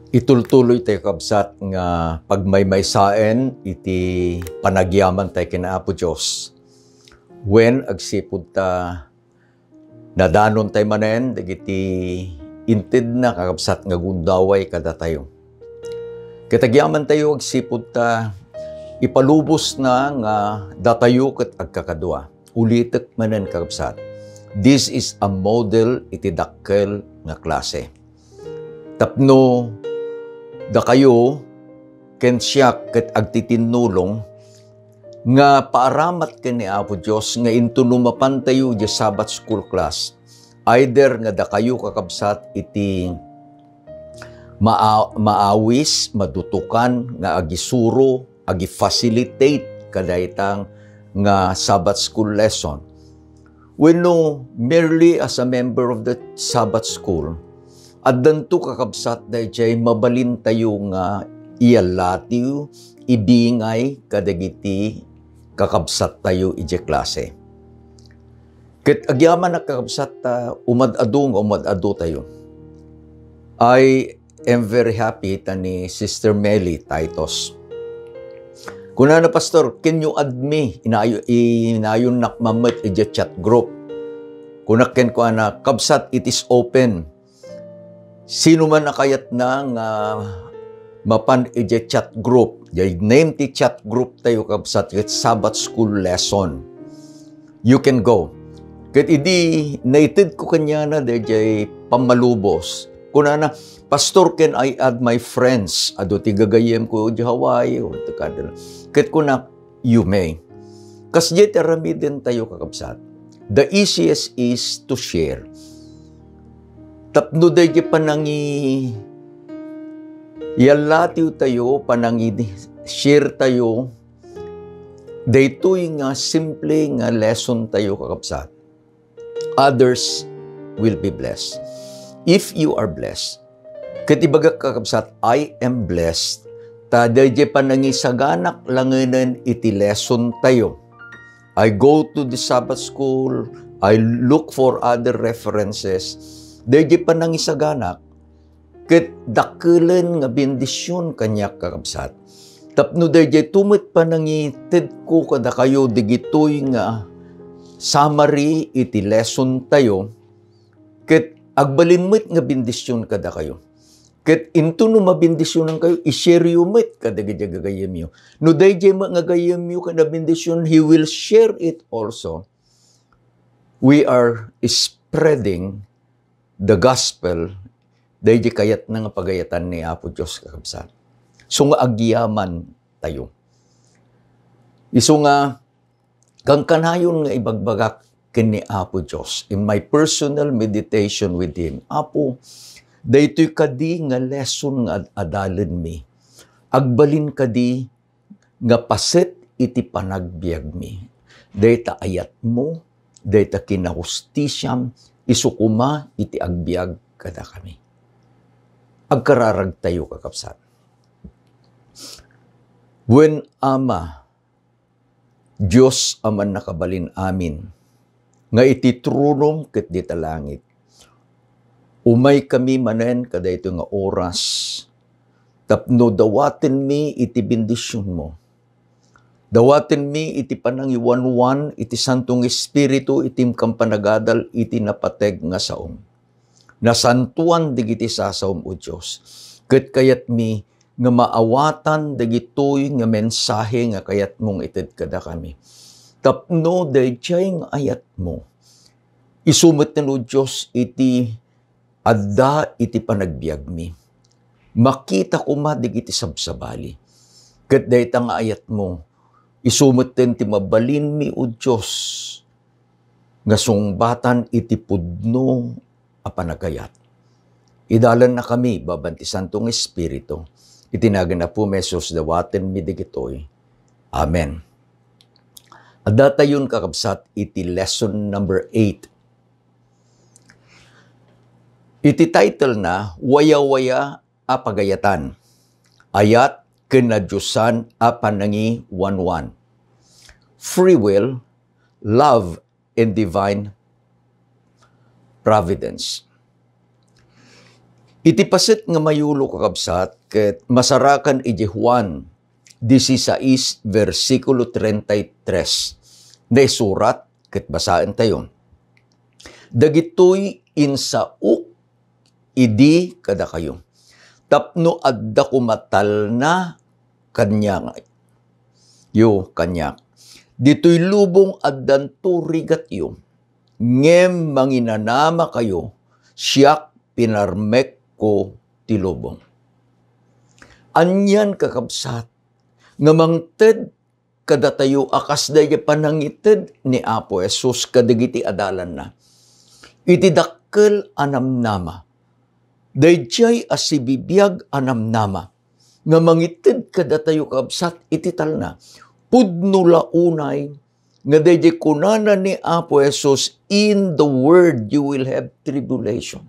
Itultuloy tayo kabsat nga pagmaymaysaen iti panagyaman tayo kina Apo Diyos. When agsipud ta nadanon tayo manen, dagiti intid na kakabsat nga gundaway kada tayo. Kitagyaman tayo agsipud ta ipalubos na nga datayo ket agkakadua. Ulitek manen kakabsat. This is a model iti dakkel nga klase. Tapno da kayo ken siya ket agtitinulong nga paaramat ken ni Apo Dios nga intunumapan tayo di Sabbath school class. Either nga da kayo kakabsat iti maawis, madutukan nga agisuro, agi-facilitate kadaytang nga Sabbath school lesson. When no merely as a member of the Sabbath school, at danto kakabsat dayjay mabalin tayo nga iyalatiw, ibingay kadagiti kakabsat tayo ije klase. Ket agyaman na kakabsat umad-ado tayo. I am very happy ni Sister Melly Titus. Kuna na pastor, can you add me? Inayon nakmamat ije chat group. Kuna ken ko na kabsat it is open. Sino man nakayat na nga mapan ije chat group, jay name ti chat group tayo kabsat ket Sabbath school lesson. You can go. Ket idi nated ko kanya na jay pamalubos. Kuna na, pastor, can I add my friends? Ado ti gagayem ko di Hawaii o takadal. Ket kuna, you may. Kas jay terami din tayo kakabsat. The easiest is to share. Tapno dahi panangi yalatiw tayo, panangi share tayo, daytoy nga simple nga lesson tayo kakabsat. Others will be blessed. If you are blessed, katibaga kakabsat, I am blessed, ta dahi panangi saganak langanan iti lesson tayo. I go to the Sabbath school, I look for other references, dahil pa nang isaganak, ket dakelan nga bendisyon kanyak kakabsat. Tapno dahil tumit pa nang ited ko kada kayo digitoy nga summary iti lesson tayo, ket agbalinmit nga bendisyon kada kayo. Ket into no mabendisyonan kayo, i-share you mit kada gagayem yo. No dahil nga gagayem yo kada bendisyon, He will share it also. We are spreading the gospel, dahil kayat na nga pagayatan ni Apo Diyos kakabsat. So nga agyaman tayo. Iso nga, kang kanayon nga ibagbagak ken ni Apo Diyos, in my personal meditation with Him, Apo, daytoy kadi nga lesson nga adalen mi. Agbalin kadi nga paset iti panagbiag mi. Dayta ayat mo, dayta kinahustisyam, isukuma iti agbiag kada kami. Agkararag tayo kakabsat. When Ama, Diyos aman nakabalin amin, nga iti trunom ket di talangit, umay kami manen kada ito nga oras, tapno dawaten mi iti bendisyon mo. Dawaten mi iti panangiwanwan, iti Santong Espiritu, itim kampanagadal, iti napateg nga saom. Nasantuan digiti sasaom o Diyos. Ket kayat mi nga maawatan digitoy nga mensahe nga kayat mong ited kada kami. Tapno dayjay nga ayat mo. Isumot na no Diyos iti adda iti panagbiag mi. Makita ko digiti sabsabali. Ket dayta nga ayat mo, isumot din ti mabalin mi o Diyos, nga sungbatan iti pudno a panagayat. Idalan na kami, babanti Santong Espiritu, itinagan na po mesos dawaten mi digitoy. Amen. Adda tayon kakabsat iti lesson number 8. Iti title na, Waya-waya a pagayatan. Ayat kinadyusan a panangi 1:1. Free will, love, and divine providence. Iti paset nga mayulo kakabsat, ket masarakan iti Juan 16, versikulo 33. Na surat, ket basaan tayo. Dagitoy insauk idi kada kayo. Tapno adda kumatal na kanya. Yo kanya. Dito'y lubong addan turigat yo. Ngem manginanama kayo, siyak pinarmek ko ti lubong. Anyan kakabsat, nga mangted kada tayo akas daya panangited ni Apo Jesus kadagiti adalan na. Iti dakkel anamnama. Dayjay asibibiyag anamnama. Nga mangited kada tayo kakabsat iti talna. Pudno launay nga dayjay kunana ni Apo Jesus, in the world you will have tribulation.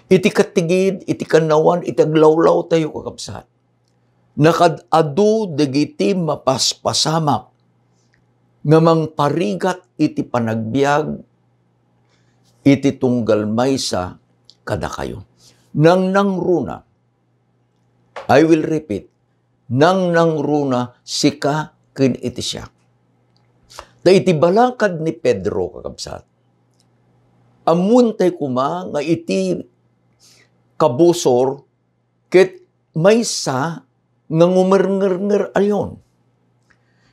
Iti katigid, iti kanawan, iti aglawlaw tayo kakabsat. Nakadado dagiti mapaspasamak nga mangparigat iti panagbiag, iti tunggal maysa kada kayo. Nang nangruna, I will repeat, nang nangruna sika ken iti siya. Da iti balakad ni Pedro kakabsat. Amuntay kuma nga iti kabusor, ket maysa nga ngumer-nger ayon.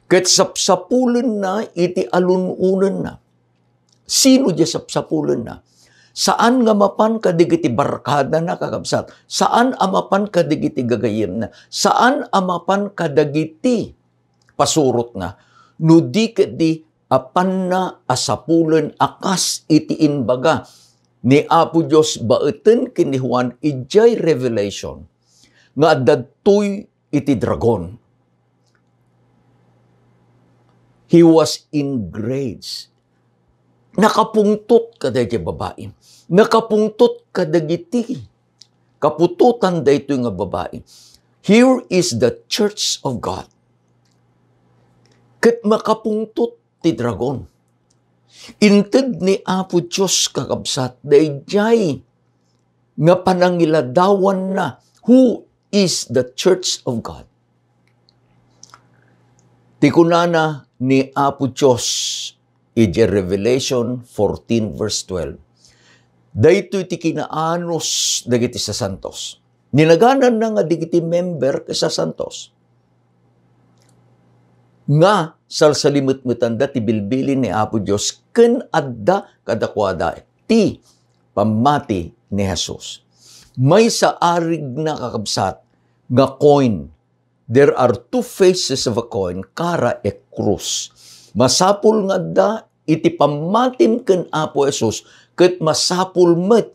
Ket sapsapulen na iti alununan na. Sino di sapsapulen na? Saan nga mapan kadigiti barkada na kakabsat? Saan amapan kadigiti gagayem na? Saan amapan kadagiti pasurot na? No di di apan na asapulen akas iti inbaga ni Apo Diyos baeten kini Juan ijay revelation nga dadtoy iti dragon. He was in grades. Nakapungtot kadagiti babae. Nakapungtot kadagiti kapututan daytoy nga babae. Here is the church of God. Ket makapungtot ti dragon. Inted ni Apo Diyos kakabsat, dayjay nga panangiladawan na who is the church of God. Tikunana ni Apo Diyos, iti Revelation 14 verse 12. Daytoy ti kinaanos dagiti sa santos. Ninaganan na nga digiti member sa santos. Nga salsalimut-mutan da ti bilbilin ni Apo Diyos ken adda kadakwada ti pamati ni Jesus. May sa arig na kakabsat nga coin. There are two faces of a coin, kara e krus. Masapul nga da iti pamatim ken Apo Jesus ket masapul met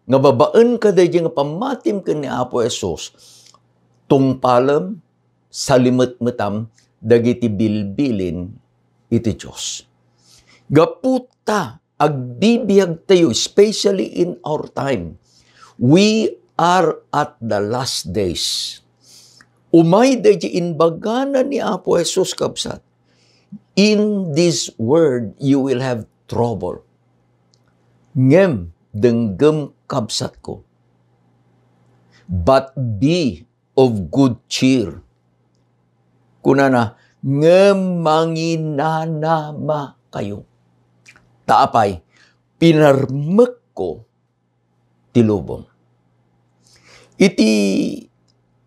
nga babaan kada nga pamatim ken ni Apo Jesus. Tungpalem salimut-mutam dagiti bilbilin iti Diyos. Gaputa, agbibiyag tayo, especially in our time. We are at the last days. Umay dahi inbagana ni Apo Jesus kabsat. In this world, you will have trouble. Ngem, denggem kabsat ko. But be of good cheer. Kunana, ngemanginanama kayo. Taapay, pinarmek ko tilubong. Iti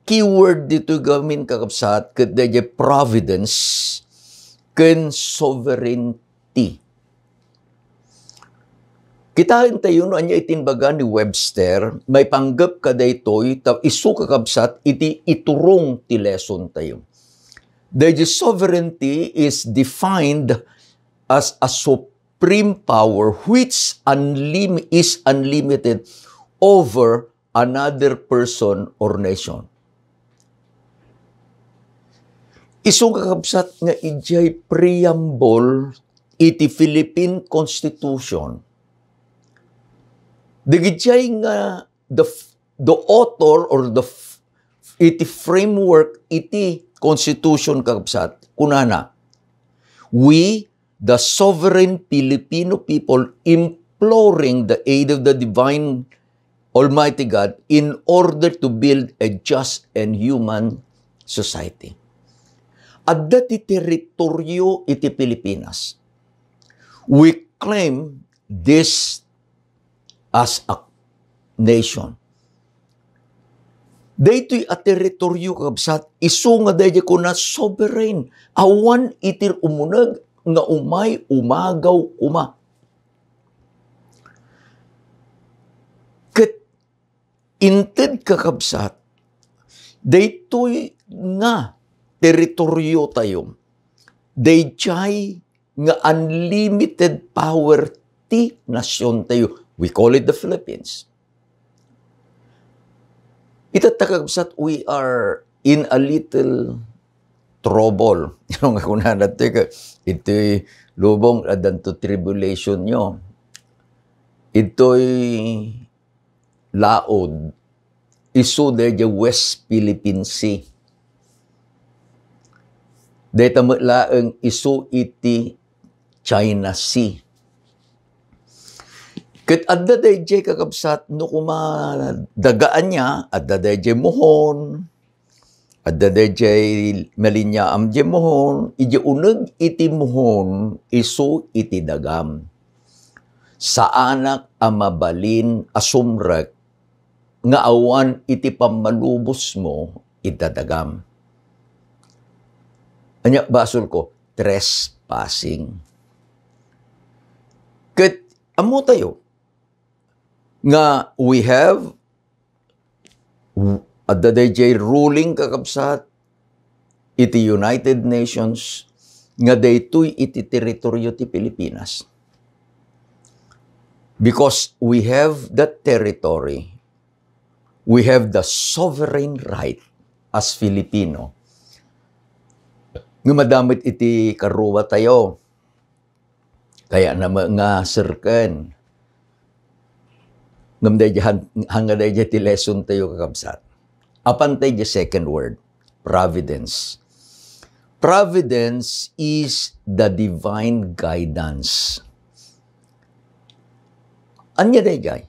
keyword dito gamin kakabsat, kadaya providence, ken sovereignty. Kitain tayo no anya itinbaga ni Webster, may panggap kadaytoy, isu kakabsat, iti iturong ti lesson tayo. The sovereignty is defined as a supreme power which is unlimited over another person or nation. Isong kakabsat nga ijay preamble iti Philippine Constitution. Digijay nga the author or iti framework iti Constitution kakabsat, kunana, we, the sovereign Filipino people, imploring the aid of the divine Almighty God in order to build a just and human society. Adda ti teritoryo iti Pilipinas. We claim this as a nation. Daytoy a teritoryo kabsat, isu nga dayjay ko na sovereign. Awan itir umunag nga umay umagaw uma. Ket inted kakabsat, daytoy nga teritoryo tayo. Dayjay nga unlimited power ti nasyon tayo. We call it the Philippines. Itatakabsat, we are in a little trouble. Yung ako na natin, ito'y lubong adanto tribulation nyo. Ito'y laod. Isu de West Philippine Sea. Dahil laeng isu iti China Sea. Ket adda dayjay kakabsat no kumadagaan niya, adda dayjay mohon, adda dayjay malinya amje mohon, ije uneg iti mohon, isu iti dagam. Sa anak amabalin asumrek, nga awan iti pamalubos mo, itadagam. Anya basol ko, trespassing. Ket amo tayo, nga we have at the DJ ruling kakabsat iti United Nations nga daytoy iti teritoryo ti Pilipinas. Because we have that territory, we have the sovereign right as Filipino nga madamit iti karuwa tayo. Kaya na nga sirken hanggang dahil ti lesson tayo kakabsat. Apan tayo second word, providence. Providence is the divine guidance. Anya dayjay?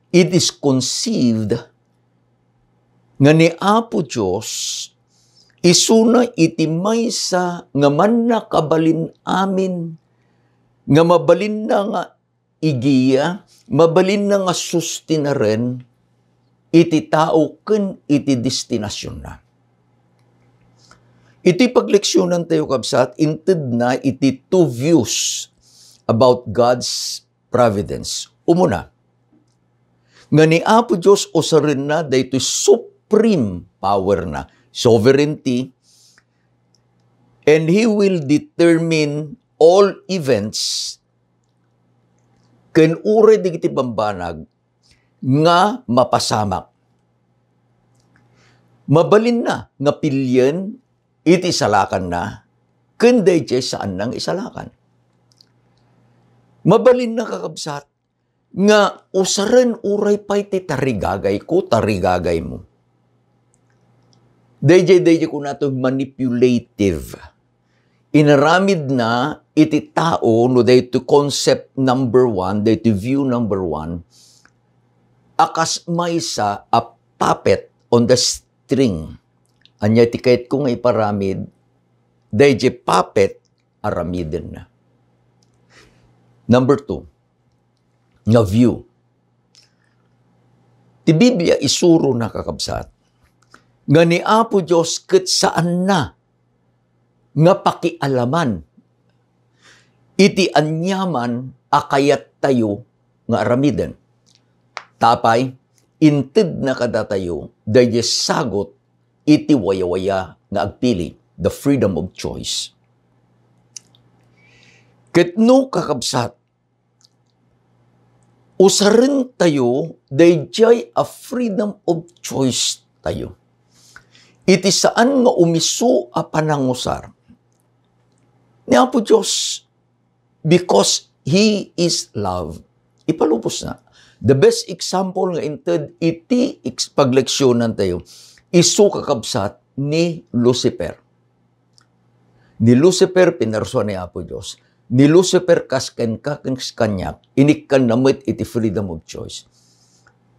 It is conceived nga ni Apo Diyos isuna iti maysa nga man nakabalin amin nga mabalin na nga igiya, mabalin na nga sustinaren, iti tao ken iti destinasyon na. Iti pagleksyonan tayo kabsat, inted na iti two views about God's providence. Umuna, nga ni Apo Diyos usarin na daytoy supreme power na, sovereignty, and He will determine all events ken ure digiti bambanag nga mapasamak. Mabalin na nga pilyen iti salakan na ken dayjay saan nang isalakan. Mabalin na kakabsat nga usaren uray pay ti tarigagay ko, tarigagay mo. Dayjay ko nato manipulative. Inaramid na iti tao no dayto concept number one, dayto view number one, akas maysa a puppet on the string. Anya ti kahit kung iparamid, dayjay puppet aramiden na. Number two, nga view. Ti Biblia isuro na kakabsat, nga ni Apo Diyos ket saan na nga pakialaman iti anyaman akayat tayo nga aramiden. Tapay, inted na kada tayo, dahil sagot iti waya-waya nga agpili, the freedom of choice. Ket no kakabsat, usarin tayo, dahil a freedom of choice tayo. Iti saan nga umisu a panangusar, ni Apo Diyos, because He is love. Ipalubos na. The best example nga inted iti pagleksyonan tayo, isu kakabsat ni Lucifer. Ni Lucifer pinarso ni Apo Diyos. Ni Lucifer kasken kanyak, inikkan namit iti freedom of choice.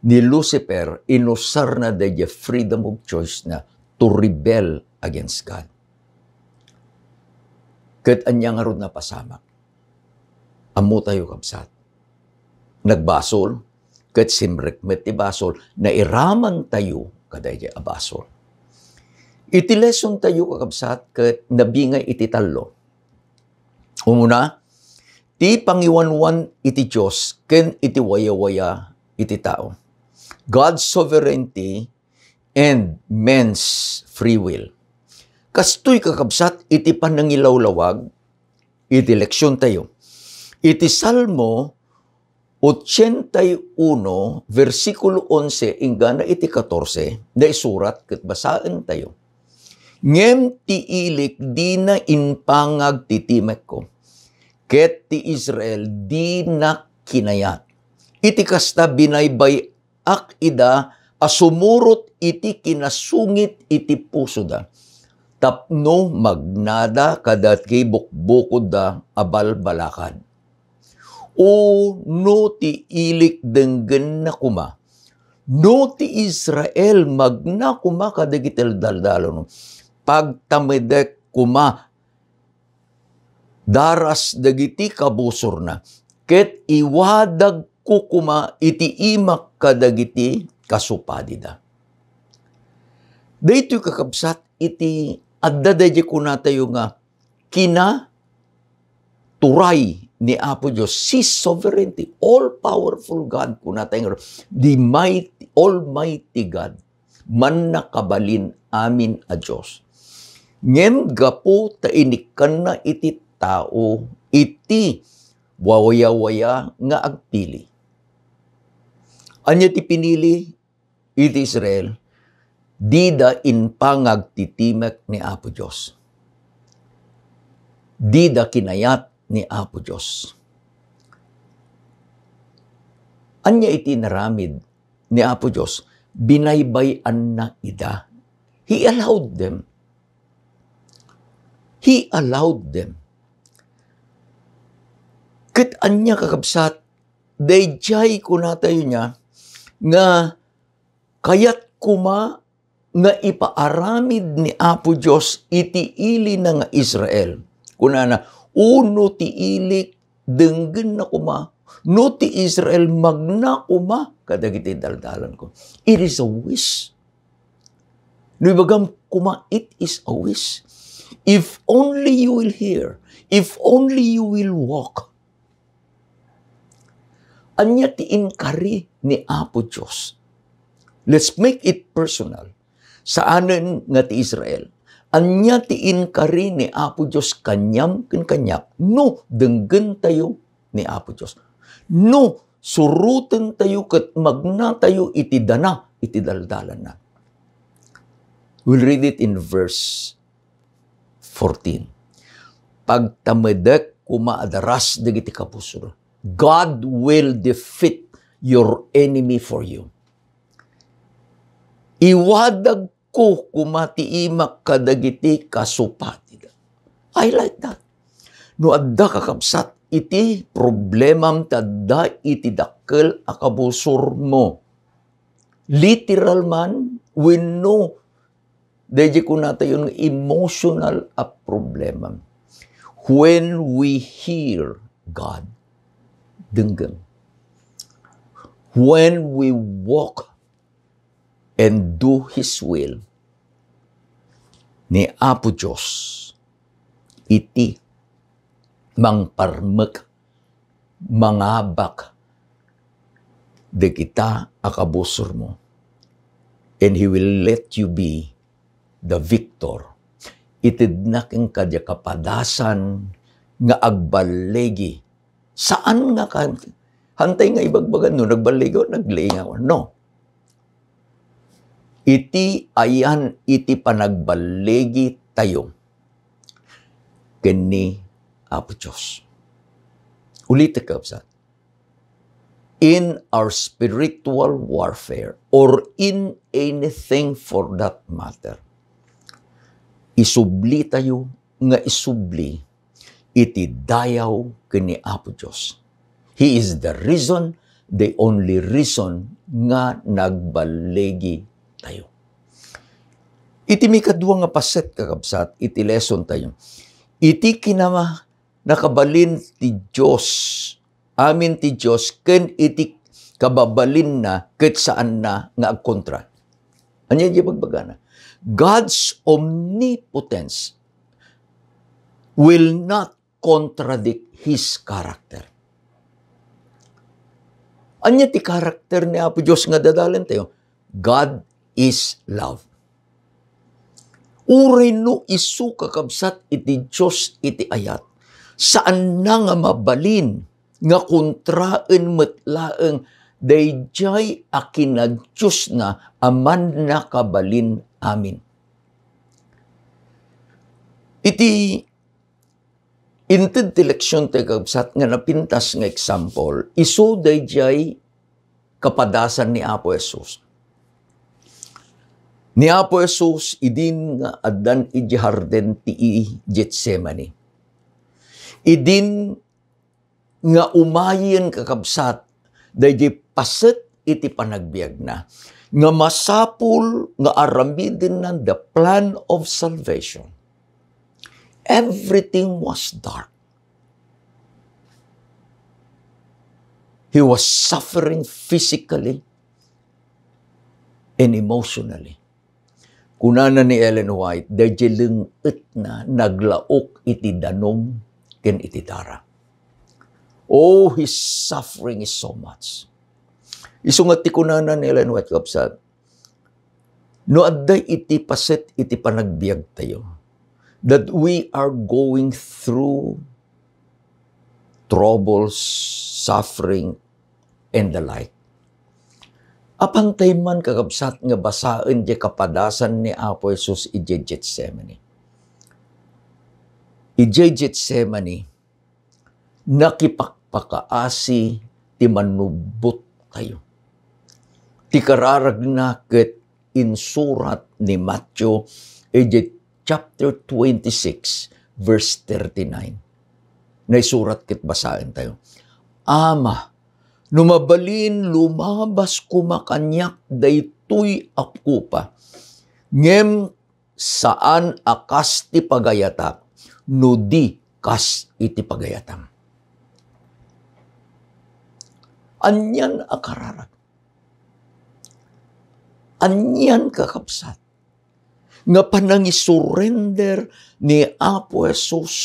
ni Lucifer, inusar na the freedom of choice na to rebel against God. Kat anya nga ron na pasamak. Amo tayo kabsat. Nagbasol, kat simrekmet ti basol, na iraman tayo kaday di abasol. Iti lesson tayo kakabsat, kat nabingay iti talo. Umuna, ti pangiwanwan iti Diyos, ken iti waya-waya iti tao. God's sovereignty and man's free will. Kastoy kakabsat, iti panangilawlawag, iti leksyon tayo. Iti Salmo 81, versikulo 11, ingana iti 14, na isurat, kat basaan tayo. Ngem ti ilik di na inpangag titimek ko, ket ti Israel di na kinayat. Iti kasta binaybay ak ida, asumurot iti kinasungit iti puso da. Tapno magnada kadat kay bukbukod da abal-balakad. O no ti ilik denggen na kuma. No ti Israel magna kuma kadagitel daldalo no. Pagtamedek kuma daras dagiti kabusor na. Ket iwadag ko kuma iti imak kadagiti kasupadida. Daytoy kakabsat iti adda dahi ko na tayo nga turay ni Apo Diyos, si sovereignty, all-powerful God ko na tayo, the mighty, almighty God, man nakabalin amin a Diyos. Ngem gapo ta inikan na iti tao, iti wawaya-waya nga agpili. Anya ti pinili, iti Israel, di da inpangag titimek ni Apo Diyos. Di da kinayat ni Apo Diyos. Anya iti naramid ni Apo Diyos, binaybayan na ida. He allowed them. He allowed them. Kat anya kakabsat, dayjay ko na tayo niya, nga kayat kuma nga ipaaramid ni Apo Diyos iti ili na nga Israel. Kuna na, uno ti ilik denggen na kuma, no ti Israel magna kuma, kadagiti daldalan ko. It is a wish. No ibagam kuma, it is a wish. If only you will hear, if only you will walk. Anya ti inkari ni Apo Diyos. Let's make it personal. Saanen nga ti Israel. Anya ti inkari ni Apo Diyos kanyam kanyak. No, denggen tayo ni Apo Diyos. No, suruten tayo kat magna tayo iti dana, iti daldalan na. We'll read it in verse 14. Pagtamedek kumaadaras dagiti kapusor. God will defeat your enemy for you. Iwadag ko kumatiimak kadagiti kasupati. I like that. No adda kakabsat iti problemam tadda iti dakkel akabusor mo. Literal man, we know deje ko nata yung emotional a problemam. When we hear God, denggem. When we walk and do His will, ni Apo Diyos, iti mangparmek, mangabak, de kita akabusor mo. And He will let you be the victor. Itid na king kadya kapadasan nga agbalegi. Saan nga ka? Hantay nga ibagbagan no, nagbaligo, naglingaw. No. Iti ayan, iti panagbalegi tayo. Kini Apo Diyos. Ulit kapsat. In our spiritual warfare, or in anything for that matter, isubli tayo nga isubli iti dayaw kini Apo Diyos. He is the reason, the only reason nga nagbalegi tayo. Iti mikadwa nga paset kakabsat, iti lesson tayo. Iti kinama nakabalin ti Diyos, amin ti Diyos, ken iti kababalin na ket saan na nga agkontra. Anya di bagbagana? God's omnipotence will not contradict His character. Anya ti karakter ni Apo Diyos nga dadalan tayo? God is love. Uray no isu kakabsat iti Diyos iti ayat. Saan na nga mabalin nga kontraen metlaeng dayjay akinag Diyos na aman na kabalin amin. Iti inted ti leksyon tayo kakabsat nga napintas nga example, isu dayjay kapadasan ni Apo Jesus. Ni Apo Jesus, idin nga adan iti harden ti Getsemani. Idin nga umayin kakabsat, dayjay paset iti panagbiag na, nga masapul nga aramidin nan the plan of salvation. Everything was dark. He was suffering physically and emotionally. Kunana ni Ellen White, dayjay leungit na naglaok iti danom ken iti dara. Oh, his suffering is so much. Isungat ti kunana ni Ellen White kapsat, no adday iti paset iti panagbiag tayo, that we are going through troubles, suffering, and the like. Apantay man kakabsat nga basaan di kapadasan ni Apo Jesus iti Getsemani. Iti Getsemani, nakipakpakaasi ti manubot tayo. Ti kararag na ket insurat ni Matthew iti chapter 26, verse 39. Naisurat ket basaan tayo. Ama, numabalin lumabas kumakanyak daytoy ako pa. Ngem saan akas ti pagayatak, no di kas iti pagayatam. Anyan akararag. Anyan kakabsat. Nga panangisurrender ni Apo Jesus.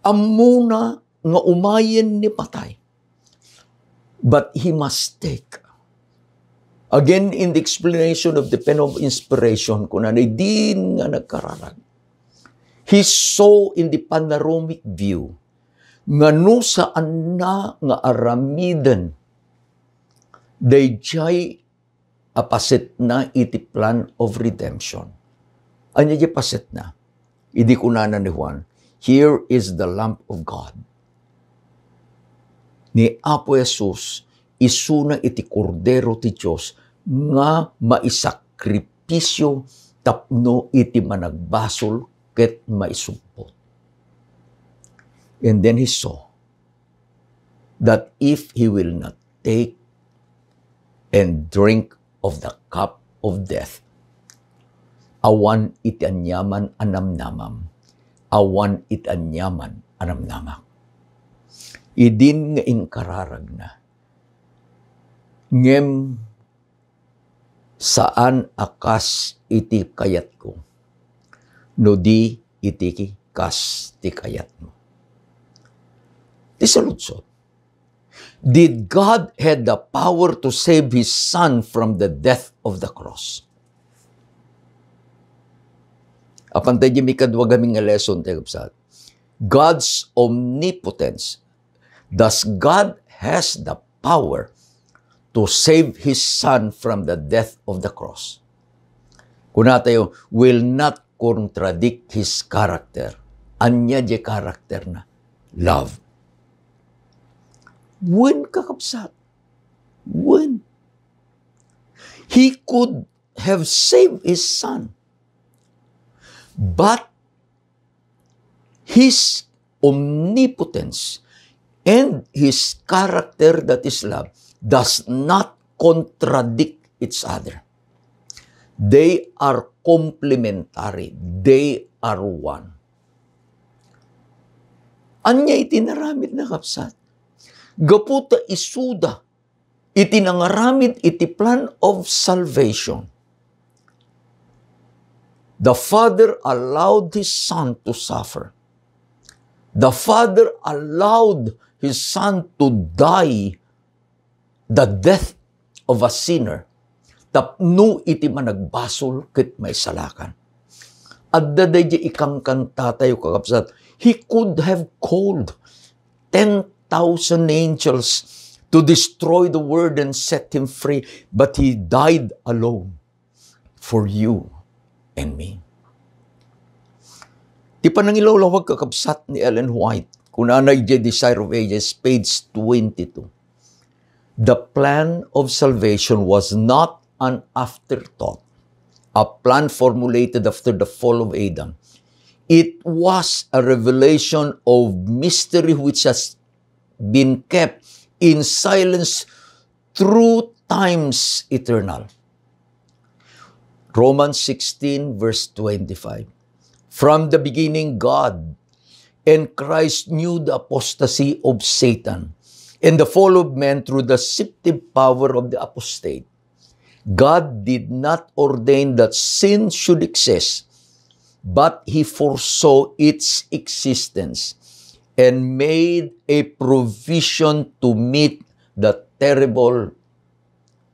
Amuna nga umayen ni patay. But he must take. Again, in the explanation of the pen of inspiration, kunanay din nga nagkararag. He saw in the panoramic view nga no saan na nga aramiden dayjay apaset na iti plan of redemption. Anya di paset na. Idi kunana ni Juan, here is the Lamb of God. Ni Apo Jesus, isuna iti kordero ti Diyos nga maisakripisyo tapno iti managbasol ket maisumpot. And then he saw that if he will not take and drink of the cup of death, awan iti anyaman anamnamam, awan iti anyaman anamnamak. Idin nga inkararag na. Ngem saan akas iti kayat ko, no di iti kas ti kayat mo. Ti saludsod. Did God had the power to save His Son from the death of the cross? Apantay di mikadwa gaming nga lesson tayo kapsat. God's omnipotence. Thus, God has the power to save His Son from the death of the cross. Kuna tayo, will not contradict His character. Anya di character na love. When kakapsat? When? He could have saved His Son. But His omnipotence and His character that is love does not contradict each other. They are complementary. They are one. Anya itinaramid na kapsat. Gaputa isuda. Itinangaramid iti plan of salvation. The Father allowed His Son to suffer. The Father allowed His Son to die the death of a sinner. Tapno iti managbasol ket may salakan. At daday ikang kanta tayo kakapsat, He could have called 10,000 angels to destroy the world and set Him free, but He died alone for you and me. Di pa nangilawlawag kakapsat ni Ellen White, kunanay The Desire of Ages, page 22. The plan of salvation was not an afterthought, a plan formulated after the fall of Adam. It was a revelation of mystery which has been kept in silence through times eternal. Romans 16 verse 25. From the beginning, God and Christ knew the apostasy of Satan and the fall of man through the deceptive power of the apostate. God did not ordain that sin should exist, but He foresaw its existence and made a provision to meet the terrible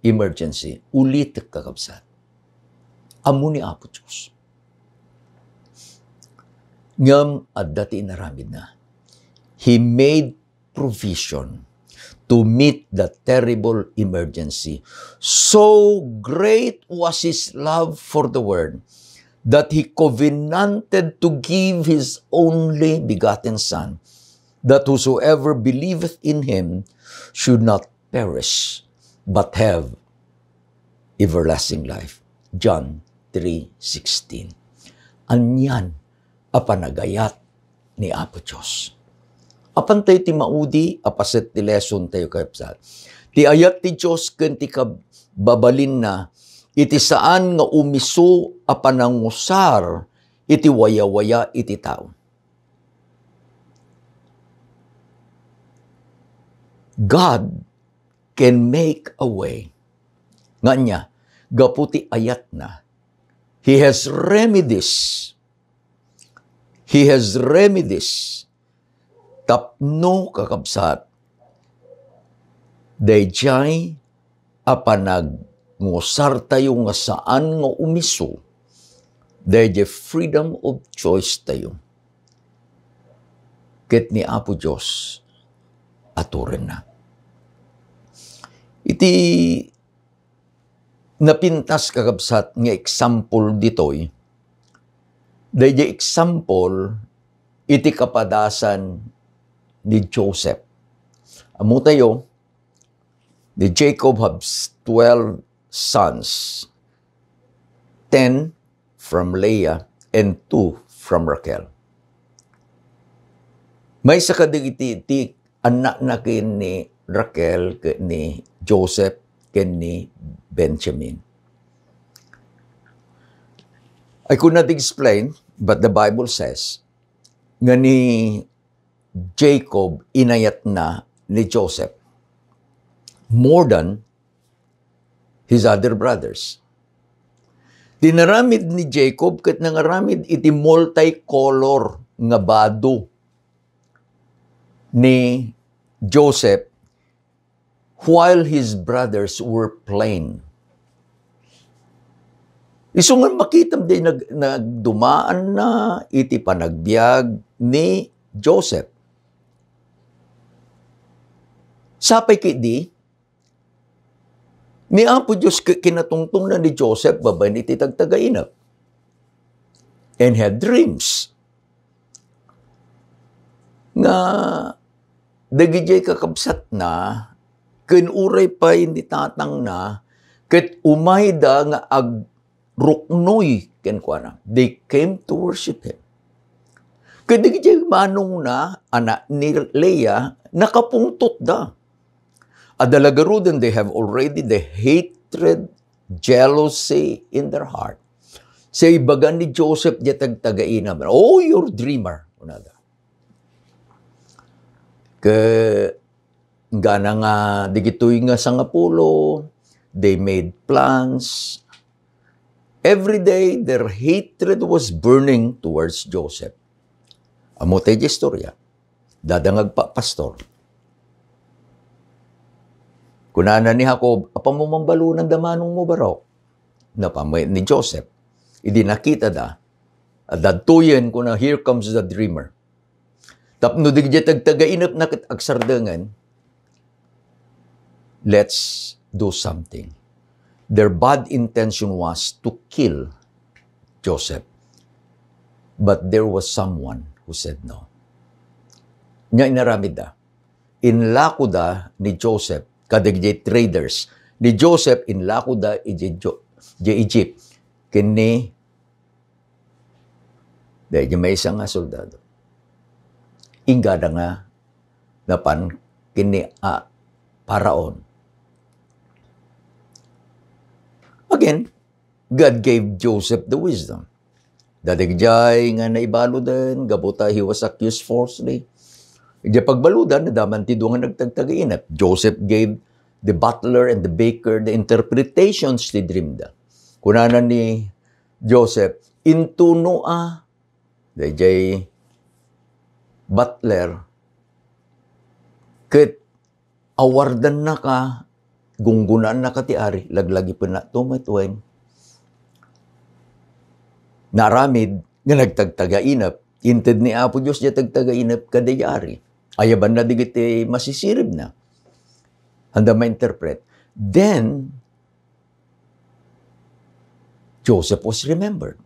emergency. Ulit kakabsat. Amo ni Apo Diyos. Ngam at dati inaramid na. He made provision to meet the terrible emergency. So great was His love for the world that He covenanted to give His only begotten Son, that whosoever believeth in Him should not perish, but have everlasting life. John 3:16. Anyan apanagayat ni Apo Diyos. Apan tayo ti maudi, apaset ti lesson tayo kapsat. Ti ayat ti Diyos ken ti kababalin na, iti saan nga umiso apanangusar, iti waya-waya iti tao. God can make a way. Nga niya, gaputi ayat na. He has remedies. He has remedies. Tapno kakabsat. Dayjay apanagngusar tayo nga saan nga umiso. Dayjay freedom of choice tayo. Ket ni Apo Diyos aturen na. Iti napintas kakabsat nga example ditoy. Dayjay example iti kapadasan ni Joseph. Amo tayo, ni Jacob has 12 sons. 10 from Leah and 2 from Rachel. May sakadigiti anak na kin ni Rachel, ni Joseph, ken ni Benjamin. I could not explain, but the Bible says, nga ni Jacob inayat na ni Joseph more than his other brothers. Dinaramid ni Jacob ket nangaramid iti multicolor nga bado ni Joseph while his brothers were plain. Iso nga makitam din nagdumaan na iti panagbiag ni Joseph. Sapay kidi, ni Apo Diyos kinatungtong na ni Joseph babay ni titagtagainap. And had dreams. Nga, dagijay kakabsat na, kinuray pa hindi tatang na, ket umayda nga agruknoy kenkwana. They came to worship Him. Ket dagijay manong na, anak ni Leah, nakapungtot da. Adalagarudan, they have already the hatred, jealousy in their heart. Sa ibagan ni Joseph, di tagtagain naman, oh, you're dreamer. Unada. Gana nga, di gitoy nga sa ngapulo, they made plans. Every day, their hatred was burning towards Joseph. Amo tayo istorya. Dadangag pa, pastor. Kunana ni Jacob, apa mo mambalo ng damanong mo baraw? Napamay ni Joseph. Idi nakita da. At dadtuyen ko na, here comes the dreamer. Tapno digya tagtagainap na agsardangan, let's do something. Their bad intention was to kill Joseph. But there was someone who said no. Nya inaramid da. Inlako da ni Joseph, kadigya traders, ni Joseph inlako da ije Egypt. Kini, dahil may isang nga soldado. Ingada nga, napan, kini paraon. Again, God gave Joseph the wisdom. Dadigjay nga naibalo din, gabuta he was accused falsely. Ija pagbaludan, nadaman tido nga nagtagtagainap. Joseph gave the butler and the baker the interpretations ti dream da. Kunana ni Joseph, intuno dayjay butler, ket awardan na ka, gunggunaan na ka ti ari, laglagi pa na tumatwain. Naramid, nga nagtagtagainap, inted ni Apo Diyos niya tagtagainap kaday ari. Ayaban na digit masisirib na. Handa ma-interpret. Then, Joseph was remembered.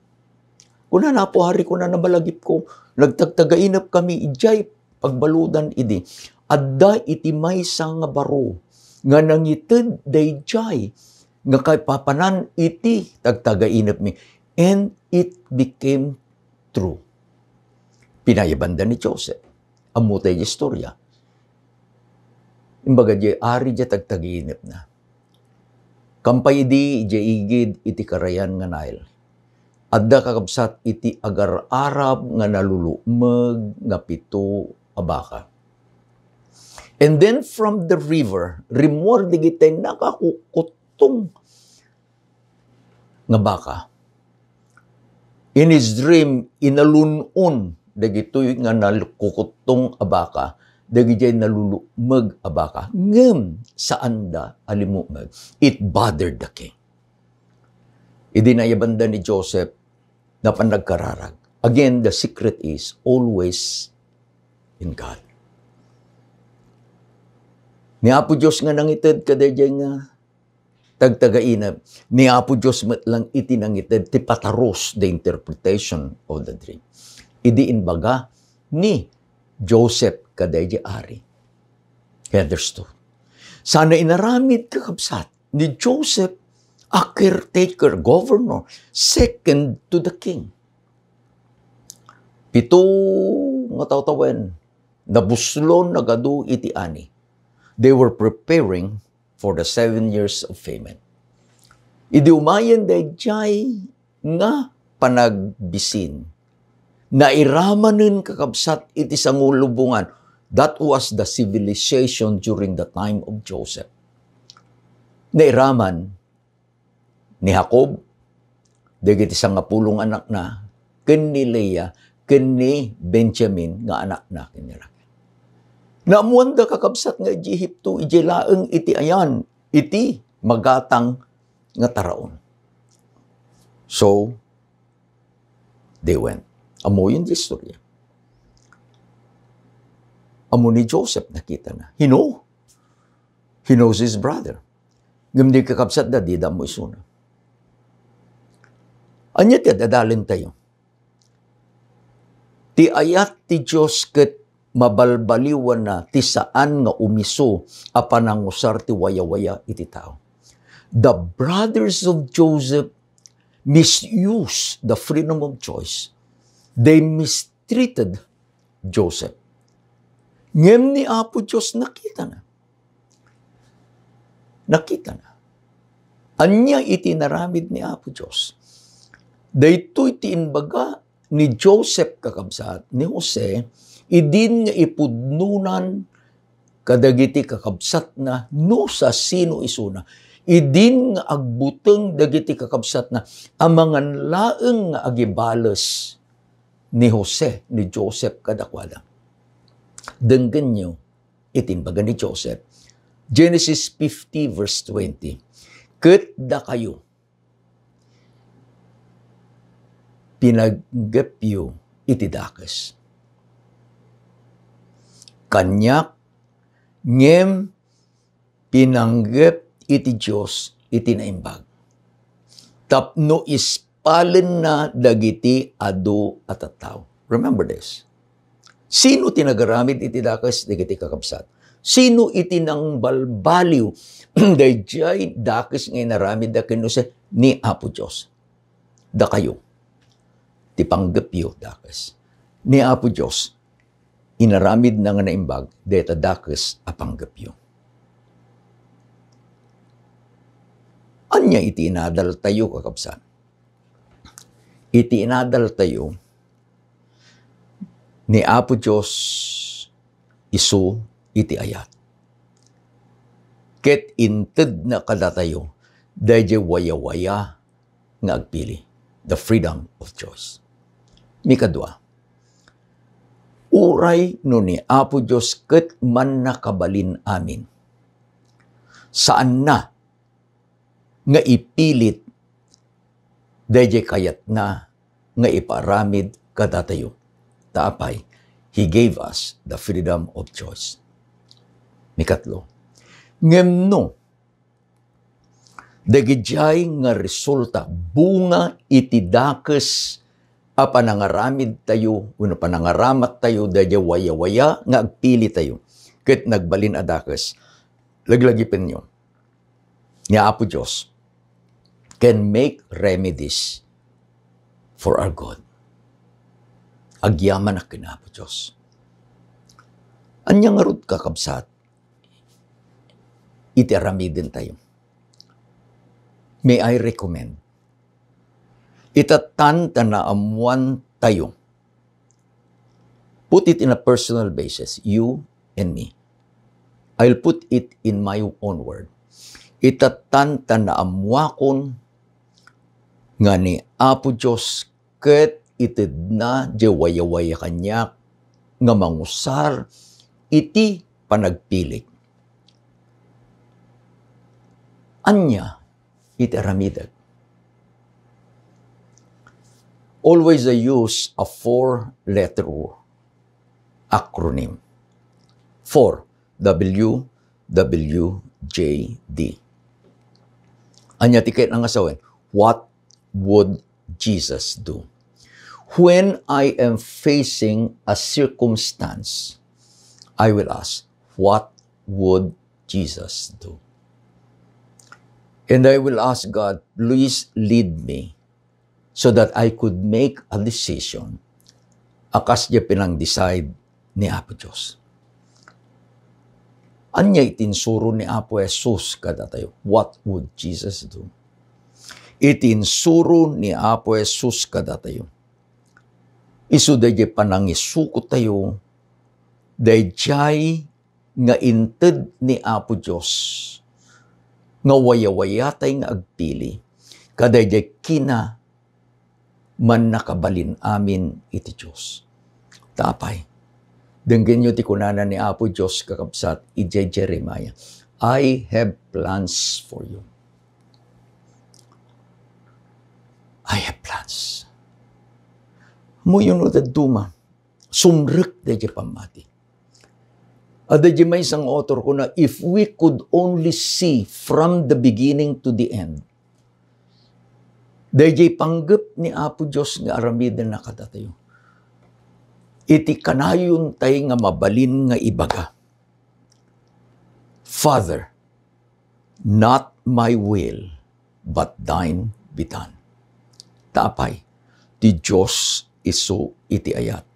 Kuna na po hari, kuna na balagip ko, nagtagtagainap kami, ijay, pagbaludan idi. Adda iti may nga baro, nga nangited dayjay, nga kay papanan iti, tagtagainap mi. And it became true. Pinayabanda ni Joseph. Amutay di istorya. Imbaga di, ari di tagtagainap na. Kampay di, igid iti karayan nga Nile. Adda kakabsat iti agar-arab nga nalulumag nga pito abaka. And then from the river, rimor digitay nakakukutong nga baka. In his dream, inalunon dagitoy nga nalukukutong abaka, dagitoy nalulumag abaka. Ngem saan da alimumag? It bothered the king. Idinayabanda ni Joseph na panagkararag. Again, the secret is always in God. Ni Apo Diyos nga nangited kadayjay nga tagtagainap. Ni Apo Diyos matlang iti nangited ti pataros the interpretation of the dream. Idi inbaga ni Joseph kadayjay ari. Understood. Sana inaramid kakabsat ni Joseph a caretaker, governor, second to the king. Pito nga tawtawen, nabuslon nagadu iti ani. They were preparing for the 7 years of famine. Idi umayan dayjay nga panagbisin. Nairamanin kakabsat iti sangulubungan. That was the civilization during the time of Joseph. Nairaman ni Jacob, dagiti sangapulong anak na, ken ni Leah, ken ni Benjamin, nga anak na kinira. Naamuan da kakabsat nga Egypto, ijilaeng iti ayan, iti magatang nga taraon. So, they went. Amo yun di istorya. Amo ni Joseph nakita na. He knows his brother. Ngam di kakabsat da, di da mo isuna. Anya ti dadalin tayo. Ti ayat ti Diyos ket mabalbaliwan na ti saan nga umiso a panangusar ti waya-waya iti tao. The brothers of Joseph misused the freedom of choice. They mistreated Joseph. Ngem ni Apo Diyos nakita na. nakita na. Anya itinaramid ni Apo Diyos. Daytoy tiinbaga ni Joseph kakabsat, ni Jose, idin nga ipudnunan kadagiti kakabsat na no sa sino isuna. Idin nga agbuteng dagiti kakabsat na amangan laeng nga agibales ni Jose, ni Joseph kadakwada. Denggan nyo, itinbaga ni Joseph. Genesis 50 verse 20. Ket da kayo, pinaggapyo iti dakes. Kanyak, ngem, pinanggap iti Diyos iti naimbag. Tapno ispalen na dagiti adu at tattaw. Remember this. Sino tinagaramid iti dakes dagiti kakabsat? Sino iti nang balbaliw dayjay dakes nga naramid da kinuse ni Apo Diyos? Da kayo. Ti panggapyo dakes. Ni Apo Diyos, inaramid na nga naimbag, deta dakes a panggapyo. Anya iti inadal tayo kakabsan? Iti inadal tayo ni Apo Diyos isu iti ayat. Ket inted na kadatayo, dayjay waya-waya nga agpili. The freedom of choice. Mikadwa, uray no ni Apo Diyos ket man nakabalin amin. Saan na nga ipilit dayjay kayat na nga iparamid kadatayo. Taapay, He gave us the freedom of choice. Mikatlo, ngemno, dagijay nga resulta, bunga iti dakes a panangaramid tayo, uno panangaramat tayo, dayjay waya-waya nga agpili tayo. Ket nagbalin a dakes, laglagipin nyo, ni Apo Diyos can make remedies for our God. Agyaman na kinapo Diyos. Anyang arud kakabsat, itiaramidin tayo. May I recommend, itatan tanaamuan tayo. Put it in a personal basis, you and me. I'll put it in my own word. Itatan tanaamuakon nga ni Apo Diyos ket itid na waya-waya kanyak nga mangusar iti panagpilik. Anya iti aramidag. Always I use a 4-letter acronym. 4, WWJD. Anya tiket ang asawin, what would Jesus do? When I am facing a circumstance, I will ask, what would Jesus do? And I will ask God, please lead me so that I could make a decision akas niya pinang-decide ni Apo Diyos. Anya itinsuro ni Apo Jesus kada tayo, what would Jesus do? Itinsuro ni Apo Jesus kada tayo. Isu dayjay panangisukot tayo, dayjay nga inted ni Apo Diyos, nga waya-wayatay nga agpili, kadayjay kina man nakabalin amin iti Diyos. Tapay, denggen nyo ti kunana ni Apo Diyos kakabsat, ijay Jeremiah, I have plans for you. I have plans. Mo yun o duma, sumrek dayjay pamati. Adayjay may isang author ko na, if we could only see from the beginning to the end, dayjay panggap ni Apo Diyos nga aramiden na kadatayo. Iti kanayon tay nga mabalin nga ibaga. Father, not my will, but thine be done. Tapay, ti Diyos isu iti ayat.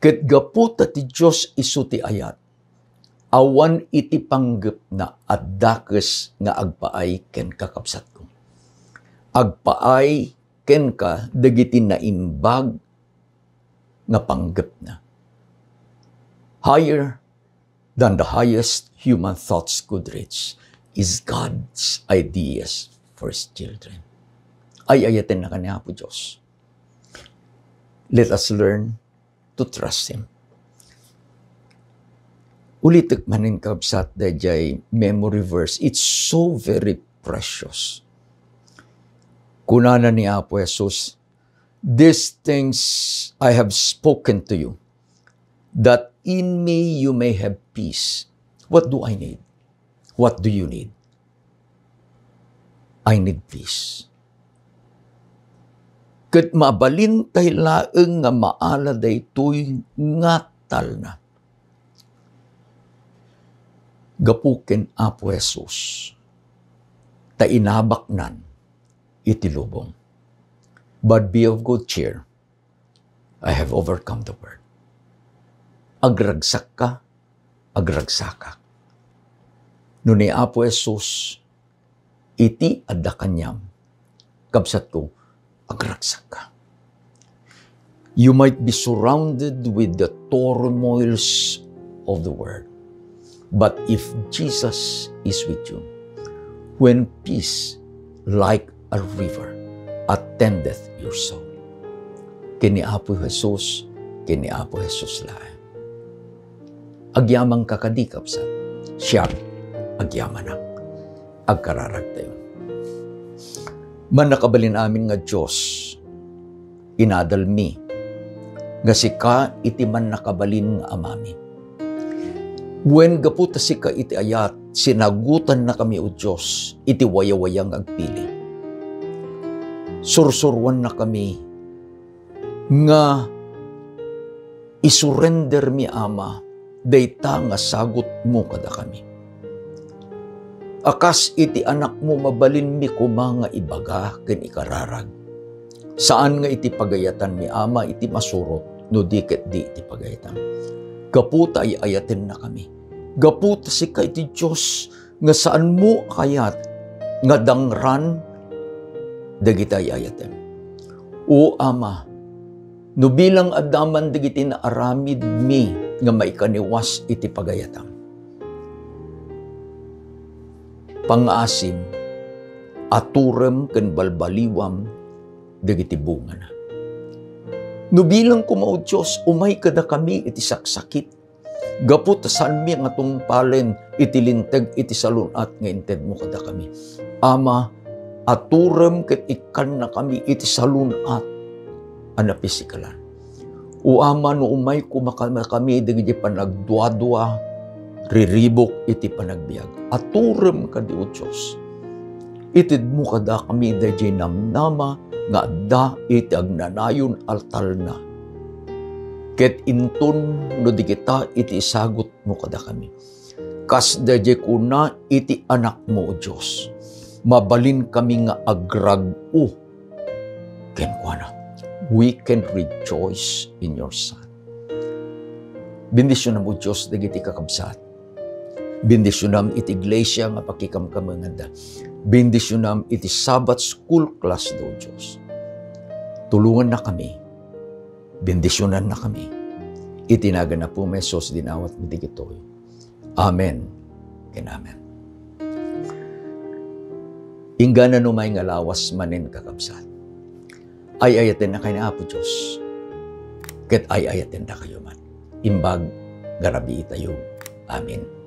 Ket gaputa ti Diyos isu ti ayat. Awan iti panggep na at dakes nga agpaay ken kakabsat ko. Agpaay ken ka dagiti naimbag nga panggep na. Higher than the highest human thoughts could reach is God's ideas for His children. Ay ayaten na kaniya po Diyos. Let us learn to trust Him. Ulitik manin kabsat dayjay memory verse. It's so very precious. Kunana ni Apo Jesus, these things I have spoken to you, that in me you may have peace. What do I need? What do you need? I need peace. Ket mabalintay laeng nga maala daytoy ngatal na. Gapuken Apo Jesus, ta inabaknan iti lubong. But be of good cheer, I have overcome the world. Agragsak ka, agragsaka. No ni Apo Jesus, iti adda kanyam, kabsat ko, agragsak ka. You might be surrounded with the turmoils of the world. But if Jesus is with you, when peace like a river attendeth your soul. Kini Apo Jesus, kini Apo Jesus lae. Agyamang kakadikap sa siyang agyamanak. Agkararag tayo. Man nakabalin amin nga Diyos, inadalmi, nga sika iti man nakabalin nga amami. When gaputa sika iti ayat, sinagutan na kami o Diyos, iti wayawayang agpili. Sursurwan na kami, nga isurrender mi Ama, dayta nga sagot mo kada kami. Akas iti anak mo mabalin mi kuma nga ibaga ken ikararag. Saan nga iti pagayatan mi Ama iti masurot, no diket di iti pagayatan. Gaputa ay ayaten na kami. Gaputa si ka iti Diyos, nga saan mo kayat, nga dangran, dagita ay ayaten. O Ama, no bilang adaman dagiti na aramid mi, nga maikaniwas iti pagayatan. Pangaasim, aturem ken balbaliwam, dagiti bunga na. No bilang kumao Diyos, umay kada kami iti saksakit. Gapot saan mi nga tungpalen iti linteg iti salunat nga inted mo kada kami. Ama, aturem ket ikan na kami iti salunat ana pisikalan. O Ama, no umay kumakama kami dagiti panagduadua, riribok iti panagbiag. Aturem kadi o Diyos. Itid mo kada kami dayjay namnama nga da iti agnanayon altal na. Ket intun no di kita iti isagot mo kada kami. Kas dayjay kuna iti anak mo o Diyos. Mabalin kami nga agrag-o. Ken kuana, we can rejoice in your Son. Bendisyon mo Diyos dagiti kakabsat. Bendisyon iti iglesia nga pakikamkamanganda. Bendisyon iti Sabbath school class do Diyos. Tulungan na kami. Bendisyonan na kami. Itinaga na po mesos dinawat mo digitoy. Amen. Ken amen. Ingana numay nga lawas manen kakabsat. Ay ayaten na kayo na Apo Diyos. Ket ay ayaten na kayo man. Imbag garabi tayo. Amen.